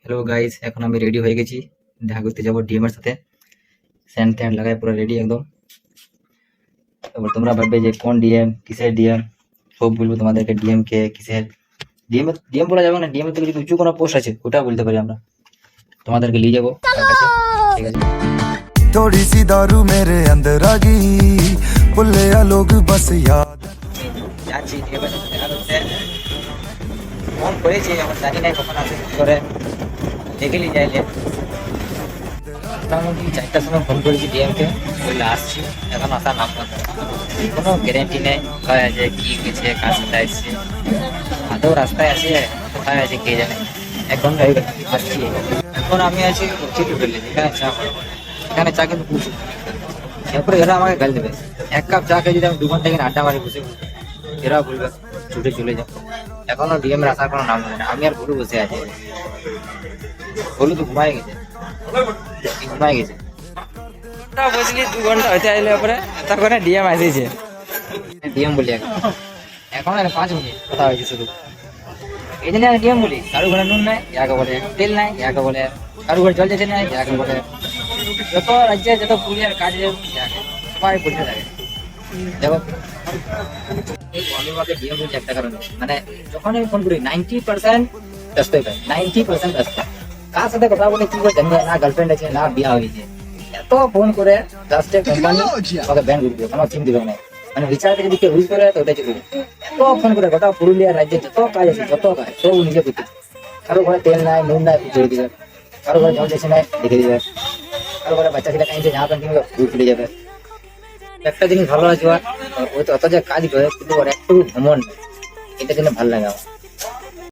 Hello guys, এখন আমি ready হয়ে গেছি। দেখা করতে যাবো ডিএম এর সাথে। স্যান্ড ট্যান্ড লাগায় পুরো রেডি একদম। তারপর তোমরা ভাববে যে কোন ডিএম, কিসের ডিএম, সব বলবো তোমাদেরকে। ডিএম কে, কিসের ডিএম। ডিএম বলা যাবে না, ডিএম এর থেকে যদি উঁচু কোনো পোস্ট আছে ওটা বলতে পারি আমরা। তোমাদেরকে নিয়ে যাবো তার কাছে, ঠিক আছে? थोड़ी सी दारू मेरे अंदर आ गई बोले लोग बस याद যাচ্ছি ডিএম এর সাথে দেখা করতে। ফোন করেছি, আমার জানি না কখন আসে, কি করে দেখে নি যাইলে। মোটামুটি 4টার সময় ফোন করেছি ডিএম কে, বললে আসছি। এখন আসার নাম কথা, কোনো গ্যারেন্টি নেই কোথায় আছে, কি গেছে, কার সাথে আসছে, আদৌ রাস্তায় আছে, কোথায় আছে কে জানে। 1 ঘন্টা হয়ে গেল আসছি। এখন আমি আছি চিঠি ফেললে, যেখানে চা খাবো। এখানে চা কিন্তু পুষো, এরপরে এরা আমাকে গাল দেবে। 1 কাপ চা খেয়ে যদি আমি 2 ঘন্টা এখানে আড্ডা মারি বসে, এরা বলবে ছুটে চলে যাও। এখনো ডিএম এর আসার কোনো নাম নেই না। আমি আর ভুলু বসে আছি। ভুলু তো ঘুমাই গেছে, ঘুমাই গেছে। বুঝলি 2 ঘন্টা হইতে আইলে পরে তখন ডিএম আসিছে। ডিএম বলি এখন আর 5 মিনিট কথা হয়েছে শুধু। এই জন্য আমি ডিএম বলি। কারো ঘরে নুন নাই, ইয়াকে বলে তেল নাই, ইয়াকে বলে কারো ঘরে জল যেতে নাই, ইয়াকে বলে। যত রাজ্যে যত পুলিশের কাজ সবাই বলতে থাকে। দেখো আমি আমাকে ডিএম বলছি একটা কারণে, মানে যখন আমি ফোন করি 90% ব্যস্তই পাই, 90% ব্যস্ত। কার সাথে কথা বলে কি করে জানি না, গার্লফ্রেন্ড আছে না বিয়া হয়েছে। এত ফোন করে লাস্টে কোম্পানি আমাকে ব্যান করে দিবে, আমার সিম দিবে না। মানে রিচার্জ যদি কেউ ইউজ করে তো ওটাই চলবে। এত ফোন করে গোটা পুরুলিয়া রাজ্যে যত কাজ আছে, যত কাজ সব নিজে করতে। কারো ঘরে তেল নাই, নুন নাই, জড়ে দিবে। কারো ঘরে জল যাচ্ছে নাই, দেখে দিবে। কারো ঘরে বাচ্চা ছেলে কাইছে, জামা প্যান্ট কিনবে, ঘুরে ফিরে যাবে। একটা জিনিস ভালো আছে, ওই তো অত যে কাজ করে কিন্তু ওর একটু ভ্রমণ নেই। এটা জন্য ভালো লাগে আমার।